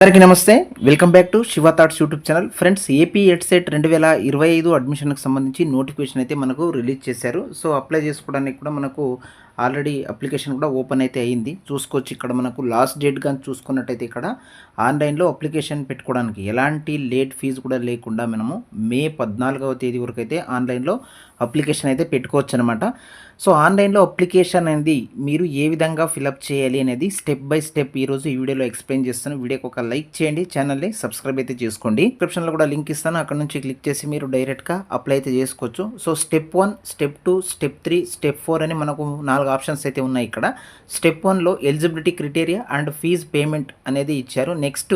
అందరికీ నమస్తే. Welcome back to Shiva thoughts YouTube channel. Friends, AP EDCET 2025 అడ్మిషన్కి సంబంధించి నోటిఫికేషన్ అయితే మనకు రిలీజ్ చేశారు. సో అప్లై చేసుకోవడానికి కూడా మనకు ఆల్రెడీ అప్లికేషన్ కూడా ఓపెన్ అయితే అయ్యింది. చూసుకోవచ్చు, ఇక్కడ మనకు లాస్ట్ డేట్ కానీ చూసుకున్నట్టయితే ఇక్కడ ఆన్లైన్లో అప్లికేషన్ పెట్టుకోవడానికి ఎలాంటి లేట్ ఫీజు కూడా లేకుండా మనము మే 14వ తేదీ వరకు అయితే ఆన్లైన్లో అప్లికేషన్ అయితే పెట్టుకోవచ్చు అనమాట. సో ఆన్లైన్లో అప్లికేషన్ అనేది మీరు ఏ విధంగా ఫిలప్ చేయాలి అనేది స్టెప్ బై స్టెప్ ఈరోజు ఈ వీడియోలో ఎక్స్ప్లెయిన్ చేస్తాను. వీడియోకి ఒక లైక్ చేయండి, ఛానల్ని సబ్స్క్రైబ్ అయితే చేసుకోండి. డిస్క్రిప్షన్లో కూడా లింక్ ఇస్తాను, అక్కడ నుంచి క్లిక్ చేసి మీరు డైరెక్ట్గా అప్లై అయితే చేసుకోవచ్చు. So step 1, step 2, step 3, step 4 అని మనకు 4 ఆప్షన్స్ అయితే ఉన్నాయి ఇక్కడ. స్టెప్ 1లో eligibility criteria and fee payment అనేది ఇచ్చారు. నెక్స్ట్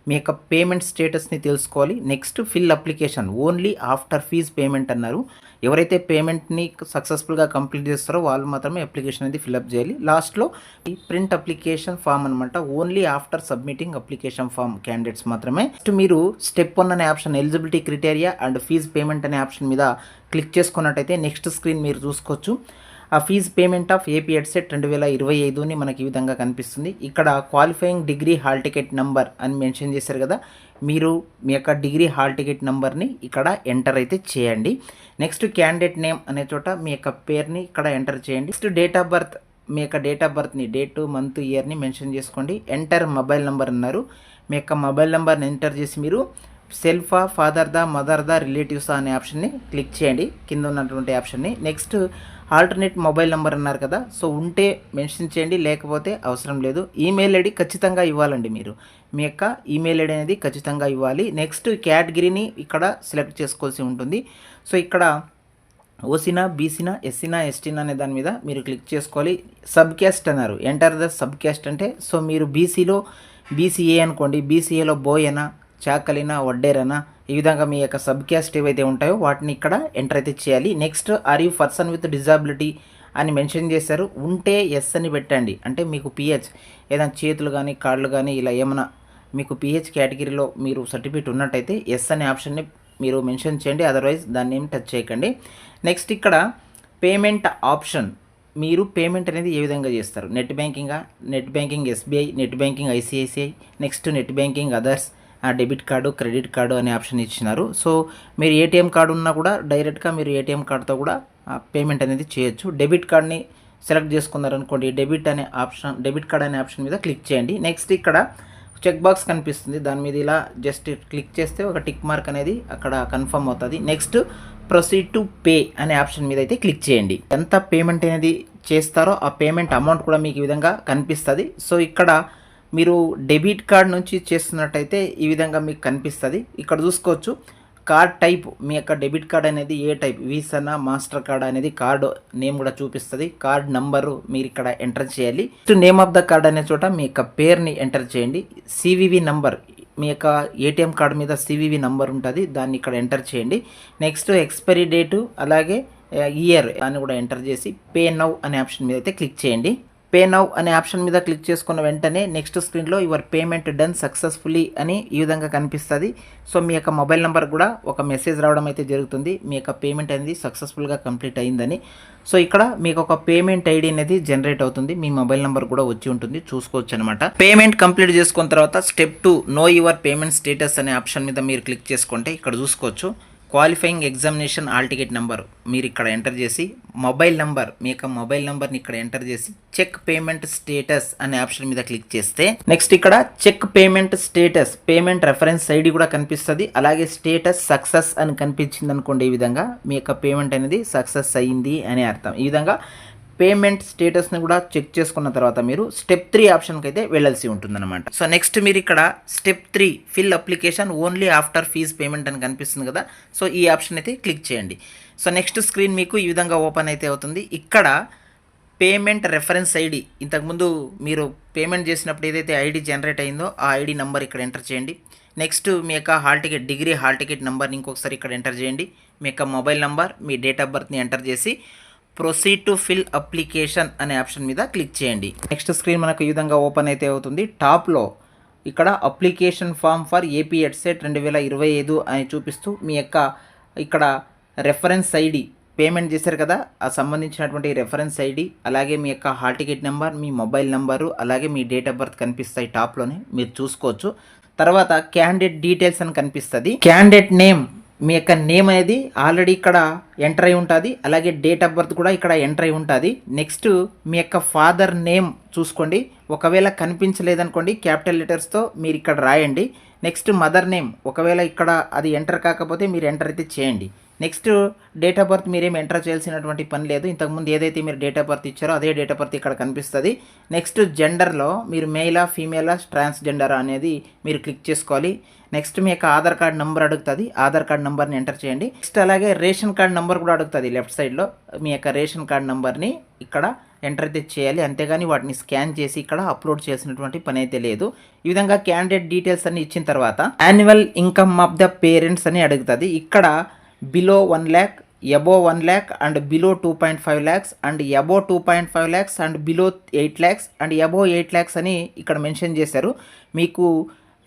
మీ యొక్క పేమెంట్ స్టేటస్ని తెలుసుకోవాలి. Next fill application only after fee payment అన్నారు. ఎవరైతే పేమెంట్ని సక్సెస్ఫుల్గా కంప్లీట్ చేస్తారో వాళ్ళు మాత్రమే అప్లికేషన్ అనేది ఫిల్అప్ చేయాలి. లాస్ట్లో ఈ ప్రింట్ అప్లికేషన్ ఫామ్ అనమాట, only after submitting application form candidates మాత్రమే. నెక్స్ట్ మీరు స్టెప్ 1 అనే option eligibility criteria and fee payment అనే ఆప్షన్ మీద క్లిక్ చేసుకున్నట్టయితే నెక్స్ట్ స్క్రీన్ మీరు చూసుకోవచ్చు. ఆ fee payment of AP EDCET 2025 మనకి ఈ విధంగా కనిపిస్తుంది. ఇక్కడ qualifying degree hall ticket number అని మెన్షన్ చేశారు కదా, మీరు మీ యొక్క డిగ్రీ హాల్ టికెట్ నెంబర్ని ఇక్కడ ఎంటర్ అయితే చేయండి. నెక్స్ట్ క్యాండిడేట్ నేమ్ అనే చోట మీ యొక్క పేరుని ఇక్కడ ఎంటర్ చేయండి. నెక్స్ట్ డేట్ ఆఫ్ బర్త్, మీ యొక్క డేట్ ఆఫ్ బర్త్ని డేట్, మంత్, ఇయర్ని మెన్షన్ చేసుకోండి. ఎంటర్ మొబైల్ నెంబర్ అన్నారు. మీ యొక్క మొబైల్ నెంబర్ని ఎంటర్ చేసి మీరు సెల్ఫా, ఫాదర్దా, మదర్దా, రిలేటివ్సా అనే ఆప్షన్ని క్లిక్ చేయండి, కింద ఉన్నటువంటి ఆప్షన్ని. నెక్స్ట్ ఆల్టర్నేట్ మొబైల్ నెంబర్ అన్నారు కదా, సో ఉంటే మెన్షన్ చేయండి, లేకపోతే అవసరం లేదు. ఈమెయిల్ ఐడి ఖచ్చితంగా ఇవ్వాలండి, మీరు మీ యొక్క ఈమెయిల్ ఐడి అనేది ఖచ్చితంగా ఇవ్వాలి. నెక్స్ట్ కేటగిరీని ఇక్కడ సెలెక్ట్ చేసుకోవాల్సి ఉంటుంది. సో ఇక్కడ ఓసీనా, బీసీనా, ఎస్సీనా, ఎస్టీనా అనే దాని మీద మీరు క్లిక్ చేసుకోవాలి. సబ్ క్యాస్ట్ అన్నారు, ఎంటర్ ద సబ్ క్యాస్ట్ అంటే సో మీరు బీసీలో బీసీఏ అనుకోండి, బీసీఏలో బోయనా, చాకలినా, వడ్డేరనా, ఈ విధంగా మీ యొక్క సబ్ క్యాస్ట్ ఏవైతే ఉంటాయో వాటిని ఇక్కడ ఎంటర్ అయితే చేయాలి. Next are you person with disability అని మెన్షన్ చేశారు. ఉంటే ఎస్ అని పెట్టండి, అంటే మీకు పిహెచ్ ఏదైనా చేతులు కానీ కాళ్ళు కానీ ఇలా ఏమైనా మీకు పిహెచ్ కేటగిరీలో మీరు సర్టిఫికేట్ ఉన్నట్టయితే ఎస్ అనే ఆప్షన్ని మీరు మెన్షన్ చేయండి, అదర్వైజ్ దాన్ని ఏం టచ్ చేయకండి. నెక్స్ట్ ఇక్కడ పేమెంట్ ఆప్షన్, మీరు పేమెంట్ అనేది ఏ విధంగా చేస్తారు, నెట్ బ్యాంకింగా, net banking SBI, net banking ICICI, next net banking others, debit card, credit card అనే ఆప్షన్ ఇచ్చినారు. సో మీరు ఏటీఎం కార్డు ఉన్నా కూడా డైరెక్ట్గా మీరు ఏటీఎం కార్డుతో కూడా పేమెంట్ అనేది చేయొచ్చు. డెబిట్ కార్డ్ని సెలెక్ట్ చేసుకున్నారనుకోండి, డెబిట్ కార్డ్ అనే ఆప్షన్ మీద క్లిక్ చేయండి. నెక్స్ట్ ఇక్కడ చెక్ బాక్స్ కనిపిస్తుంది, దాని మీద ఇలా జస్ట్ క్లిక్ చేస్తే ఒక టిక్ మార్క్ అనేది అక్కడ కన్ఫర్మ్ అవుతుంది. నెక్స్ట్ ప్రొసీడ్ టు పే అనే ఆప్షన్ మీద అయితే క్లిక్ చేయండి. ఎంత పేమెంట్ అనేది చేస్తారో ఆ పేమెంట్ అమౌంట్ కూడా మీకు ఈ విధంగా కనిపిస్తుంది. సో ఇక్కడ మీరు డెబిట్ కార్డ్ నుంచి చేస్తున్నట్టయితే ఈ విధంగా మీకు కనిపిస్తుంది. ఇక్కడ చూసుకోవచ్చు కార్డ్ టైప్, మీ యొక్క డెబిట్ కార్డ్ అనేది ఏ టైప్, వీసానా, మాస్టర్ కార్డ్ అనేది కార్డు నేమ్ కూడా చూపిస్తుంది. కార్డ్ నంబరు మీరు ఇక్కడ ఎంటర్ చేయాలి. నేమ్ ఆఫ్ ద కార్డ్ అనే చోట మీ యొక్క పేరుని ఎంటర్ చేయండి. సివివి నంబర్, మీ యొక్క ఏటీఎం కార్డు మీద సివివి నంబర్ ఉంటుంది, దాన్ని ఇక్కడ ఎంటర్ చేయండి. నెక్స్ట్ ఎక్స్పైరీ డేటు అలాగే ఇయర్ అని కూడా ఎంటర్ చేసి పే నౌ అనే ఆప్షన్ మీద అయితే క్లిక్ చేయండి. పే నౌ అనే ఆప్షన్ మీద క్లిక్ చేసుకున్న వెంటనే నెక్స్ట్ స్క్రీన్లో యువర్ పేమెంట్ డన్ సక్సెస్ఫుల్లీ అని ఈ విధంగా కనిపిస్తుంది. సో మీ యొక్క మొబైల్ నెంబర్ కూడా ఒక మెసేజ్ రావడం అయితే జరుగుతుంది, మీ యొక్క పేమెంట్ అనేది సక్సెస్ఫుల్గా కంప్లీట్ అయిందని. సో ఇక్కడ మీకు ఒక పేమెంట్ ఐడి అనేది జనరేట్ అవుతుంది, మీ మొబైల్ నెంబర్ కూడా వచ్చి ఉంటుంది, చూసుకోవచ్చు అనమాట. పేమెంట్ కంప్లీట్ చేసుకున్న తర్వాత step 2 know your payment status అనే ఆప్షన్ మీద మీరు క్లిక్ చేసుకుంటే ఇక్కడ చూసుకోవచ్చు qualifying examination hall ticket number మీరు ఇక్కడ ఎంటర్ చేసి మొబైల్ నెంబర్, మీ యొక్క మొబైల్ నెంబర్ని ఇక్కడ ఎంటర్ చేసి చెక్ పేమెంట్ స్టేటస్ అనే ఆప్షన్ మీద క్లిక్ చేస్తే నెక్స్ట్ ఇక్కడ check payment status, payment reference ID కూడా కనిపిస్తుంది, అలాగే స్టేటస్ సక్సెస్ అని కనిపించింది అనుకోండి. ఈ విధంగా మీ యొక్క పేమెంట్ అనేది సక్సెస్ అయ్యింది అని అర్థం. ఈ విధంగా పేమెంట్ స్టేటస్ని కూడా చెక్ చేసుకున్న తర్వాత మీరు స్టెప్ 3 ఆప్షన్కి అయితే వెళ్ళాల్సి ఉంటుందన్నమాట. సో నెక్స్ట్ మీరు ఇక్కడ step 3 fill application only after fee payment అని కనిపిస్తుంది కదా, సో ఈ ఆప్షన్ అయితే క్లిక్ చేయండి. సో నెక్స్ట్ స్క్రీన్ మీకు ఈ విధంగా ఓపెన్ అయితే అవుతుంది. ఇక్కడ పేమెంట్ రెఫరెన్స్ ఐడి, ఇంతకుముందు మీరు పేమెంట్ చేసినప్పుడు ఏదైతే ఐడి జనరేట్ అయిందో ఆ ఐడి నెంబర్ ఇక్కడ ఎంటర్ చేయండి. నెక్స్ట్ మీ యొక్క hall ticket, degree hall ticket నెంబర్ని ఇంకొకసారి ఇక్కడ ఎంటర్ చేయండి. మీ యొక్క మొబైల్ నెంబర్, మీ డేట్ ఆఫ్ బర్త్ని ఎంటర్ చేసి ప్రొసీడ్ టు ఫిల్ అప్లికేషన్ అనే ఆప్షన్ మీద క్లిక్ చేయండి. నెక్స్ట్ స్క్రీన్ మనకు ఈ విధంగా ఓపెన్ అయితే అవుతుంది. టాప్లో ఇక్కడ application form for AP EDCET 2025 అని చూపిస్తూ మీ యొక్క ఇక్కడ రెఫరెన్స్ ఐడి పేమెంట్ చేశారు కదా, ఆ సంబంధించినటువంటి రెఫరెన్స్ ఐడి అలాగే మీ యొక్క హాల్ టికెట్ నెంబర్, మీ మొబైల్ నెంబరు అలాగే మీ డేట్ ఆఫ్ బర్త్ కనిపిస్తాయి టాప్లోనే, మీరు చూసుకోవచ్చు. తర్వాత క్యాండిడేట్ డీటెయిల్స్ అని కనిపిస్తుంది. క్యాండిడేట్ నేమ్, మీ యొక్క నేమ్ అనేది ఆల్రెడీ ఇక్కడ ఎంటర్ అయి ఉంటుంది. అలాగే డేట్ ఆఫ్ బర్త్ కూడా ఇక్కడ ఎంటర్ అయి ఉంటుంది. నెక్స్ట్ మీ యొక్క ఫాదర్ నేమ్ చూసుకోండి. ఒకవేళ కనిపించలేదనుకోండి క్యాపిటల్ లెటర్స్తో మీరు ఇక్కడ రాయండి. నెక్స్ట్ మదర్ నేమ్, ఒకవేళ ఇక్కడ అది ఎంటర్ కాకపోతే మీరు ఎంటర్ అయితే చేయండి. నెక్స్ట్ డేట్ ఆఫ్ బర్త్ మీరేం ఎంటర్ చేయాల్సినటువంటి పని లేదు. ఇంతకుముందు ఏదైతే మీరు డేట్ ఆఫ్ బర్త్ ఇచ్చారో అదే డేట్ ఆఫ్ బర్త్ ఇక్కడ కనిపిస్తుంది. నెక్స్ట్ జెండర్లో మీరు మెయిలా ఫీమేలా ట్రాన్స్జెండరా అనేది మీరు క్లిక్ చేసుకోవాలి. నెక్స్ట్ మీ యొక్క ఆధార్ కార్డ్ నెంబర్ అడుగుతుంది, ఆధార్ కార్డ్ నెంబర్ని ఎంటర్ చేయండి. నెక్స్ట్ అలాగే రేషన్ కార్డ్ నెంబర్ కూడా అడుగుతుంది. లెఫ్ట్ సైడ్లో మీ యొక్క రేషన్ కార్డ్ నెంబర్ని ఇక్కడ ఎంటర్ అయితే చేయాలి. అంతేగాని వాటిని స్కాన్ చేసి ఇక్కడ అప్లోడ్ చేసినటువంటి పని అయితే లేదు. ఈ విధంగా క్యాండిడేట్ డీటెయిల్స్ అన్ని ఇచ్చిన తర్వాత annual income of the parents అని అడుగుతుంది. ఇక్కడ below 1 lakh, above 1 lakh and below 2.5 lakhs and above 2.5 lakhs and below 8 lakhs and above 8 lakhs అని ఇక్కడ మెన్షన్ చేశారు. మీకు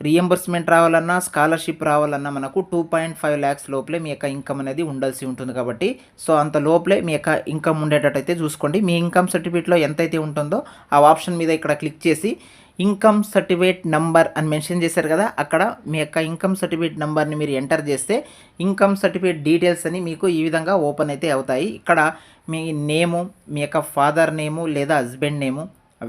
రియంబర్స్మెంట్ రావాలన్నా స్కాలర్షిప్ రావాలన్నా మనకు 2.5 lakhs లోపలే మీ యొక్క ఇన్కమ్ అనేది ఉండాల్సి ఉంటుంది. కాబట్టి సో అంత లోపలే మీ యొక్క ఇన్కమ్ ఉండేటట్టయితే చూసుకోండి. మీ ఇన్కమ్ సర్టిఫికేట్లో ఎంతైతే ఉంటుందో ఆ ఆప్షన్ మీద ఇక్కడ క్లిక్ చేసి ఇన్కమ్ సర్టిఫికేట్ నంబర్ అని మెన్షన్ చేశారు కదా, అక్కడ మీ యొక్క ఇన్కమ్ సర్టిఫికేట్ నెంబర్ని మీరు ఎంటర్ చేస్తే ఇన్కమ్ సర్టిఫికేట్ డీటెయిల్స్ అని మీకు ఈ విధంగా ఓపెన్ అయితే అవుతాయి. ఇక్కడ మీ నేము, మీ యొక్క ఫాదర్ నేము లేదా హస్బెండ్ నేము,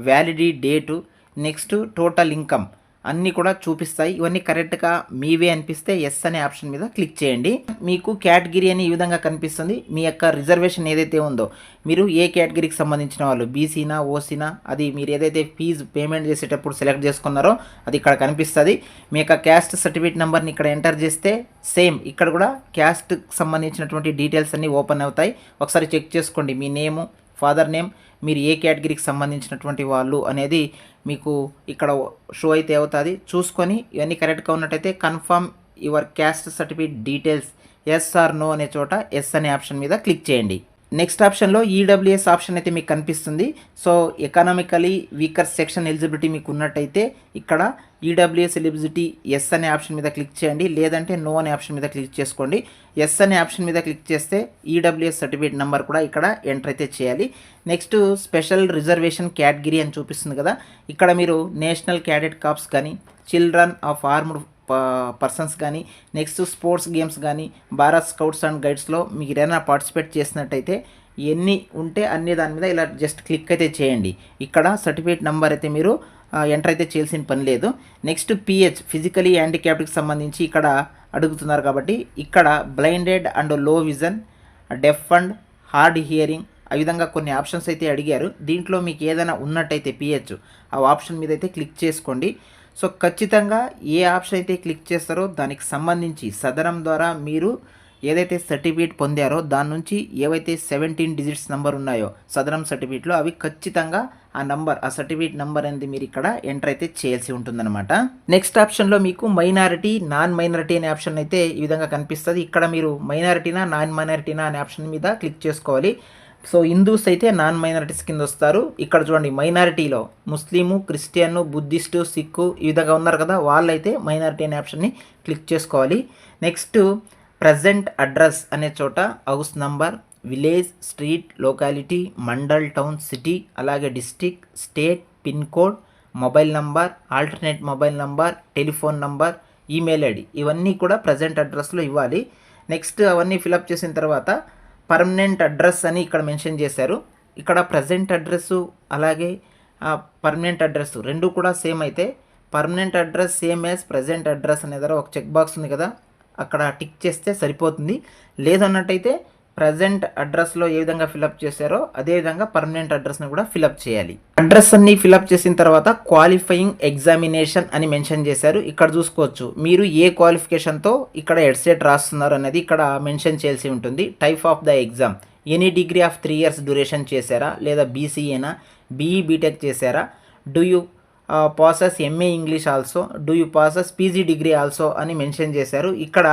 validity date, next total income అన్నీ కూడా చూపిస్తాయి. ఇవన్నీ కరెక్ట్గా మీవే అనిపిస్తే ఎస్ అనే ఆప్షన్ మీద క్లిక్ చేయండి. మీకు కేటగిరీ అని ఈ విధంగా కనిపిస్తుంది. మీ యొక్క రిజర్వేషన్ ఏదైతే ఉందో, మీరు ఏ కేటగిరీకి సంబంధించిన వాళ్ళు, బీసీనా ఓసీనా, అది మీరు ఏదైతే ఫీజు పేమెంట్ చేసేటప్పుడు సెలెక్ట్ చేసుకున్నారో అది ఇక్కడ కనిపిస్తుంది. మీ యొక్క క్యాస్ట్ సర్టిఫికేట్ నెంబర్ని ఇక్కడ ఎంటర్ చేస్తే సేమ్ ఇక్కడ కూడా క్యాస్ట్కి సంబంధించినటువంటి డీటెయిల్స్ అన్నీ ఓపెన్ అవుతాయి. ఒకసారి చెక్ చేసుకోండి. మీ నేము, ఫాదర్ నేమ్, మీరు ఏ కేటగిరీకి సంబంధించినటువంటి వాళ్ళు అనేది మీకు ఇక్కడ షో అయితే అవుతుంది. చూసుకొని ఇవన్నీ కరెక్ట్గా ఉన్నట్టయితే confirm your caste certificate details yes or no అనే చోట ఎస్ అనే ఆప్షన్ మీద క్లిక్ చేయండి. నెక్స్ట్ ఆప్షన్లో ఈడబ్ల్యూఎస్ ఆప్షన్ అయితే మీకు కనిపిస్తుంది. So economically weaker section eligibility మీకు ఉన్నట్టయితే ఇక్కడ ఈడబ్ల్యూఎస్ ఎలిజిబిలిటీ ఎస్ అనే ఆప్షన్ మీద క్లిక్ చేయండి, లేదంటే నో అనే ఆప్షన్ మీద క్లిక్ చేసుకోండి. ఎస్ అనే ఆప్షన్ మీద క్లిక్ చేస్తే ఈడబ్ల్యూఎస్ సర్టిఫికేట్ నెంబర్ కూడా ఇక్కడ ఎంటర్ అయితే చేయాలి. నెక్స్ట్ స్పెషల్ రిజర్వేషన్ కేటగిరీ అని చూపిస్తుంది కదా, ఇక్కడ మీరు నేషనల్ క్యాడెట్ కార్ప్స్ కానీ, చిల్డ్రన్ ఆఫ్ ఆర్మ్డ్ పర్సన్స్ కానీ, నెక్స్ట్ స్పోర్ట్స్ గేమ్స్ కానీ, భారత్ స్కౌట్స్ అండ్ గైడ్స్లో మీకు ఏదైనా పార్టిసిపేట్ చేసినట్టయితే ఎన్ని ఉంటే అన్ని దాని మీద ఇలా జస్ట్ క్లిక్ అయితే చేయండి. ఇక్కడ సర్టిఫికేట్ నెంబర్ అయితే మీరు ఎంటర్ అయితే చేయాల్సిన పని లేదు. నెక్స్ట్ పిహెచ్, ఫిజికలీ హ్యాండిక్యాప్డ్కి సంబంధించి ఇక్కడ అడుగుతున్నారు కాబట్టి ఇక్కడ బ్లైండెడ్ అండ్ లో vision, deaf and hard hearing, ఆ విధంగా కొన్ని ఆప్షన్స్ అయితే అడిగారు. దీంట్లో మీకు ఏదైనా ఉన్నట్టయితే పిహెచ్ ఆ ఆప్షన్ మీద అయితే క్లిక్ చేసుకోండి. సో ఖచ్చితంగా ఏ ఆప్షన్ అయితే క్లిక్ చేస్తారో దానికి సంబంధించి సదరం ద్వారా మీరు ఏదైతే సర్టిఫికేట్ పొందారో దాని నుంచి ఏవైతే 17 digits నెంబర్ ఉన్నాయో సదరం సర్టిఫికేట్లో అవి ఖచ్చితంగా ఆ నంబర్, ఆ సర్టిఫికేట్ నెంబర్ అనేది మీరు ఇక్కడ ఎంటర్ అయితే చేయాల్సి ఉంటుందన్నమాట. నెక్స్ట్ ఆప్షన్లో మీకు మైనారిటీ, నాన్ మైనారిటీ అనే ఆప్షన్ అయితే ఈ విధంగా కనిపిస్తుంది. ఇక్కడ మీరు మైనారిటీనా నాన్ మైనారిటీనా అనే ఆప్షన్ మీద క్లిక్ చేసుకోవాలి. సో హిందూస్ అయితే నాన్ మైనారిటీస్ కింద వస్తారు. ఇక్కడ చూడండి మైనారిటీలో ముస్లిము, క్రిస్టియన్, బుద్ధిస్టు, సిక్కు ఈ విధంగా ఉన్నారు కదా, వాళ్ళైతే మైనారిటీ అనే ఆప్షన్ని క్లిక్ చేసుకోవాలి. నెక్స్ట్ ప్రజెంట్ అడ్రస్ అనే చోట house number, village, street, locality, mandal, town, city, అలాగే district, state, pin code, mobile number, alternate mobile number, telephone number, email ID ఇవన్నీ కూడా ప్రజెంట్ అడ్రస్లో ఇవ్వాలి. నెక్స్ట్ అవన్నీ ఫిలప్ చేసిన తర్వాత పర్మనెంట్ అడ్రస్ అని ఇక్కడ మెన్షన్ చేశారు. ఇక్కడ ప్రజెంట్ అడ్రస్సు అలాగే పర్మనెంట్ అడ్రస్ రెండు కూడా సేమ్ అయితే permanent address same as present address అనే దగ్గర ఒక చెక్ బాక్స్ ఉంది కదా, అక్కడ టిక్ చేస్తే సరిపోతుంది. లేదన్నట్టయితే ప్రజెంట్ అడ్రస్లో ఏ విధంగా ఫిలప్ చేశారో అదేవిధంగా పర్మనెంట్ అడ్రస్ని కూడా ఫిలప్ చేయాలి. అడ్రస్ అన్ని ఫిలప్ చేసిన తర్వాత క్వాలిఫైయింగ్ ఎగ్జామినేషన్ అని మెన్షన్ చేశారు. ఇక్కడ చూసుకోవచ్చు మీరు ఏ క్వాలిఫికేషన్తో ఇక్కడ ఎడ్సెట్ రాస్తున్నారు అనేది ఇక్కడ మెన్షన్ చేయాల్సి ఉంటుంది. Type of the exam, any degree of 3 years duration చేశారా, లేదా బీసీఏనా, బీఈ బీటెక్ చేశారా, do you passes MA English also, do you passes PG degree also అని మెన్షన్ చేశారు. ఇక్కడ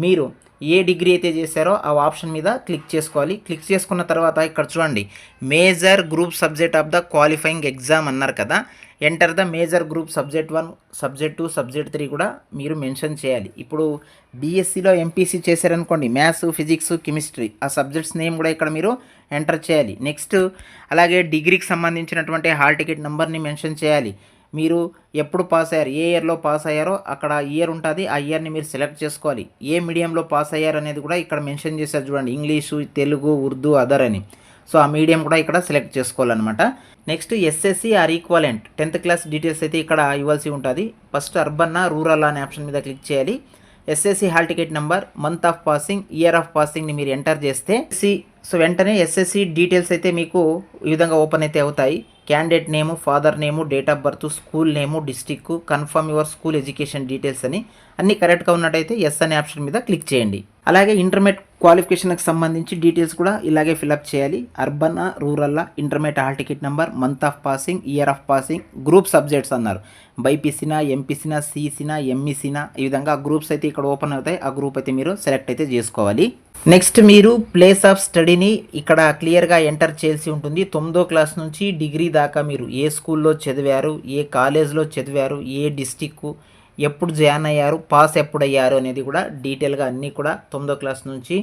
మీరు ఏ డిగ్రీ అయితే చేశారో ఆ ఆప్షన్ మీద క్లిక్ చేసుకోవాలి. క్లిక్ చేసుకున్న తర్వాత ఇక్కడ చూడండి major group subject of the qualifying exam అన్నారు కదా, enter the major group subject 1, subject 2, subject 3 కూడా మీరు మెన్షన్ చేయాలి. ఇప్పుడు బీఎస్సీలో ఎంపీసీ చేశారనుకోండి, మ్యాథ్స్, ఫిజిక్స్, కెమిస్ట్రీ ఆ సబ్జెక్ట్స్ నేమ్ కూడా ఇక్కడ మీరు ఎంటర్ చేయాలి. నెక్స్ట్ అలాగే డిగ్రీకి సంబంధించినటువంటి హాల్ టికెట్ నెంబర్ని మెన్షన్ చేయాలి. మీరు ఎప్పుడు పాస్ అయ్యారు, ఏ ఇయర్లో పాస్ అయ్యారో అక్కడ ఇయర్ ఉంటుంది, ఆ ఇయర్ని మీరు సెలెక్ట్ చేసుకోవాలి. ఏ మీడియంలో పాస్ అయ్యారు అనేది కూడా ఇక్కడ మెన్షన్ చేశారు చూడండి, ఇంగ్లీషు, తెలుగు, ఉర్దూ, అదర్ అని. సో ఆ మీడియం కూడా ఇక్కడ సెలెక్ట్ చేసుకోవాలన్నమాట. Next SSC or equivalent 10th class details అయితే ఇక్కడ ఇవ్వాల్సి ఉంటుంది. ఫస్ట్ అర్బన్నా రూరల్ అనే ఆప్షన్ మీద క్లిక్ చేయాలి. SSC hall ticket number, month of passing, year of పాసింగ్ని మీరు ఎంటర్ చేస్తే సో వెంటనే ఎస్ఎస్సి డీటెయిల్స్ అయితే మీకు ఈ విధంగా ఓపెన్ అయితే అవుతాయి. Candidate name, father name, date of birth, school name, district, confirm your school education details అని అన్ని కరెక్ట్గా ఉన్నట్టయితే ఎస్ అనే ఆప్షన్ మీద క్లిక్ చేయండి. అలాగే ఇంటర్మీడియట్ క్వాలిఫికేషన్కి సంబంధించి డీటెయిల్స్ కూడా ఇలాగే ఫిలప్ చేయాలి. Urban, rural, intermediate hall ticket number, month of passing, year of passing, group subjects అన్నారు, బైపీసీనా, ఎంపీసీనా, సీసీనా, ఎంఈసీనా, ఈ విధంగా గ్రూప్స్ అయితే ఇక్కడ ఓపెన్ అవుతాయి. ఆ గ్రూప్ అయితే మీరు సెలెక్ట్ అయితే చేసుకోవాలి. నెక్స్ట్ మీరు ప్లేస్ ఆఫ్ స్టడీని ఇక్కడ క్లియర్గా ఎంటర్ చేయాల్సి ఉంటుంది. 9వ క్లాస్ నుంచి డిగ్రీ దాకా మీరు ఏ స్కూల్లో చదివారు, ఏ కాలేజ్లో చదివారు, ఏ డిస్టిక్, ఎప్పుడు జాయిన్ అయ్యారు, పాస్ ఎప్పుడు అయ్యారు అనేది కూడా డీటెయిల్గా అన్నీ కూడా 9వ క్లాస్ నుంచి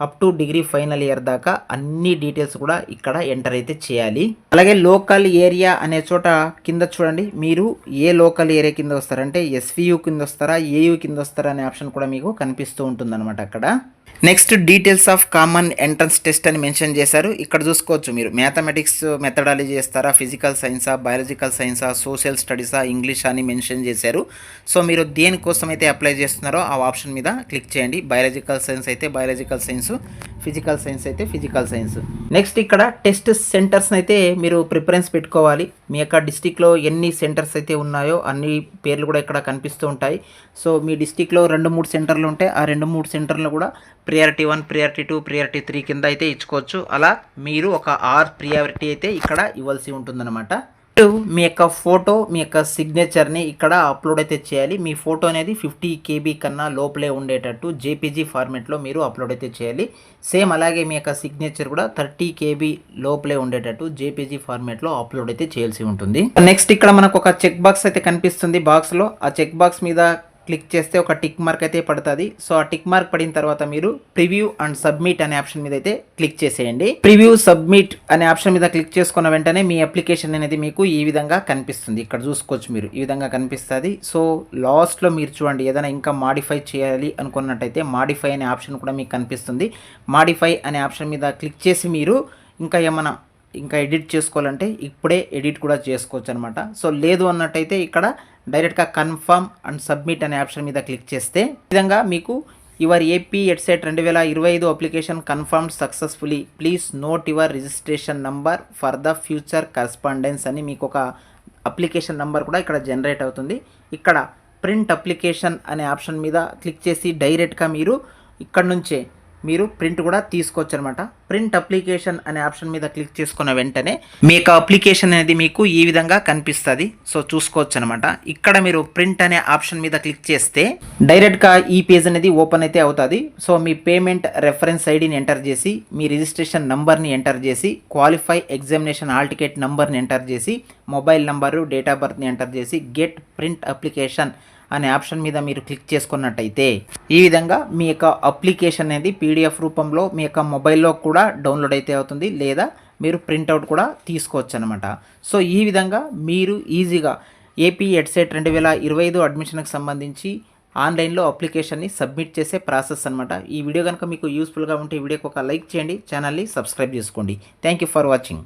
up to degree final year దాకా అన్ని డీటెయిల్స్ కూడా ఇక్కడ ఎంటర్ అయితే చేయాలి. అలాగే లోకల్ ఏరియా అనే చోట కింద చూడండి, మీరు ఏ లోకల్ ఏరియా కింద వస్తారంటే ఎస్వియు కింద వస్తారా, ఏయు కింద వస్తారా అనే ఆప్షన్ కూడా మీకు కనిపిస్తూ ఉంటుందన్నమాట అక్కడ. Next details of common entrance test అని మెన్షన్ చేశారు. ఇక్కడ చూసుకోవచ్చు, మీరు మ్యాథమెటిక్స్ మెథడాలజీ చేస్తారా, ఫిజికల్ సైన్సా, బయాలజికల్ సైన్సా, సోషల్ స్టడీసా, ఇంగ్లీష్ అని మెన్షన్ చేశారు. సో మీరు దేనికోసం అయితే అప్లై చేస్తున్నారో ఆ ఆప్షన్ మీద క్లిక్ చేయండి. బయాలజికల్ సైన్స్ అయితే బయాలజికల్ సైన్స్, ఫిజికల్ సైన్స్ అయితే ఫిజికల్ సైన్స్. నెక్స్ట్ ఇక్కడ టెస్ట్ సెంటర్స్ అయితే మీరు ప్రిఫరెన్స్ పెట్టుకోవాలి. మీ యొక్క డిస్టిక్లో ఎన్ని సెంటర్స్ అయితే ఉన్నాయో అన్ని పేర్లు కూడా ఇక్కడ కనిపిస్తూ ఉంటాయి. సో మీ డిస్టిక్లో 2-3 సెంటర్లు ఉంటే ఆ 2-3 సెంటర్లు కూడా ప్రియారిటీ 1, ప్రియారిటీ 2, ప్రియారిటీ 3 కింద అయితే ఇచ్చుకోవచ్చు. అలా మీరు ఒక 6 ప్రియారిటీ అయితే ఇక్కడ ఇవ్వాల్సి ఉంటుందన్నమాట. మీ యొక్క ఫోటో, మీ యొక్క సిగ్నేచర్ని ఇక్కడ అప్లోడ్ అయితే చేయాలి. మీ ఫోటో అనేది 50 KB కన్నా లోపలే ఉండేటట్టు జేపీజీ ఫార్మేట్లో మీరు అప్లోడ్ అయితే చేయాలి. సేమ్ అలాగే మీ యొక్క సిగ్నేచర్ కూడా 30 KB లోపలే ఉండేటట్టు జేపీజీ ఫార్మేట్లో అప్లోడ్ అయితే చేయాల్సి ఉంటుంది. నెక్స్ట్ ఇక్కడ మనకు ఒక చెక్ బాక్స్ అయితే కనిపిస్తుంది. బాక్స్లో ఆ చెక్ బాక్స్ మీద క్లిక్ చేస్తే ఒక టిక్ మార్క్ అయితే పడుతుంది. సో ఆ టిక్ మార్క్ పడిన తర్వాత మీరు ప్రివ్యూ అండ్ సబ్మిట్ అనే ఆప్షన్ మీద అయితే క్లిక్ చేసేయండి. ప్రివ్యూ సబ్మిట్ అనే ఆప్షన్ మీద క్లిక్ చేసుకున్న వెంటనే మీ అప్లికేషన్ అనేది మీకు ఈ విధంగా కనిపిస్తుంది. ఇక్కడ చూసుకోవచ్చు, మీరు ఈ విధంగా కనిపిస్తుంది. సో లాస్ట్లో మీరు చూడండి, ఏదైనా ఇంకా మాడిఫై చేయాలి అనుకున్నట్టయితే మాడిఫై అనే ఆప్షన్ కూడా మీకు కనిపిస్తుంది. మాడిఫై అనే ఆప్షన్ మీద క్లిక్ చేసి మీరు ఇంకా ఎడిట్ చేసుకోవాలంటే ఇప్పుడే ఎడిట్ కూడా చేసుకోవచ్చు అనమాట. సో లేదు అన్నట్టయితే ఇక్కడ డైరెక్ట్గా కన్ఫర్మ్ అండ్ సబ్మిట్ అనే ఆప్షన్ మీద క్లిక్ చేస్తే ఈ విధంగా మీకు your AP EDCET 2025 application confirmed successfully, please note your registration number for the future correspondence అని మీకు ఒక అప్లికేషన్ నంబర్ కూడా ఇక్కడ జనరేట్ అవుతుంది. ఇక్కడ ప్రింట్ అప్లికేషన్ అనే ఆప్షన్ మీద క్లిక్ చేసి డైరెక్ట్గా మీరు ఇక్కడ నుంచే మీరు ప్రింట్ కూడా తీసుకోవచ్చు అనమాట. ప్రింట్ అప్లికేషన్ అనే ఆప్షన్ మీద క్లిక్ చేసుకున్న వెంటనే మీ యొక్క అప్లికేషన్ అనేది మీకు ఈ విధంగా కనిపిస్తుంది. సో చూసుకోవచ్చు అనమాట. ఇక్కడ మీరు ప్రింట్ అనే ఆప్షన్ మీద క్లిక్ చేస్తే డైరెక్ట్గా ఈ పేజ్ అనేది ఓపెన్ అయితే అవుతుంది. సో మీ పేమెంట్ రెఫరెన్స్ ఐడిని ఎంటర్ చేసి, మీ రిజిస్ట్రేషన్ నంబర్ని ఎంటర్ చేసి, క్వాలిఫై ఎగ్జామినేషన్ హాల్ టికెట్ నంబర్ని ఎంటర్ చేసి, మొబైల్ నంబరు, డేట్ ఆఫ్ బర్త్ని ఎంటర్ చేసి, గెట్ ప్రింట్ అప్లికేషన్ అనే ఆప్షన్ మీద మీరు క్లిక్ చేసుకున్నట్టయితే ఈ విధంగా మీ యొక్క అప్లికేషన్ అనేది పీడిఎఫ్ రూపంలో మీ యొక్క మొబైల్లో కూడా డౌన్లోడ్ అయితే అవుతుంది, లేదా మీరు ప్రింట్అవుట్ కూడా తీసుకోవచ్చు అనమాట. సో ఈ విధంగా మీరు ఈజీగా ఏపీ ఎడ్సెట్ 2025 అడ్మిషన్కి సంబంధించి ఆన్లైన్లో అప్లికేషన్ని సబ్మిట్ చేసే ప్రాసెస్ అనమాట. ఈ వీడియో కనుక మీకు యూస్ఫుల్గా ఉంటే ఈ వీడియోకి ఒక లైక్ చేయండి, ఛానల్ని సబ్స్క్రైబ్ చేసుకోండి. Thank you for watching.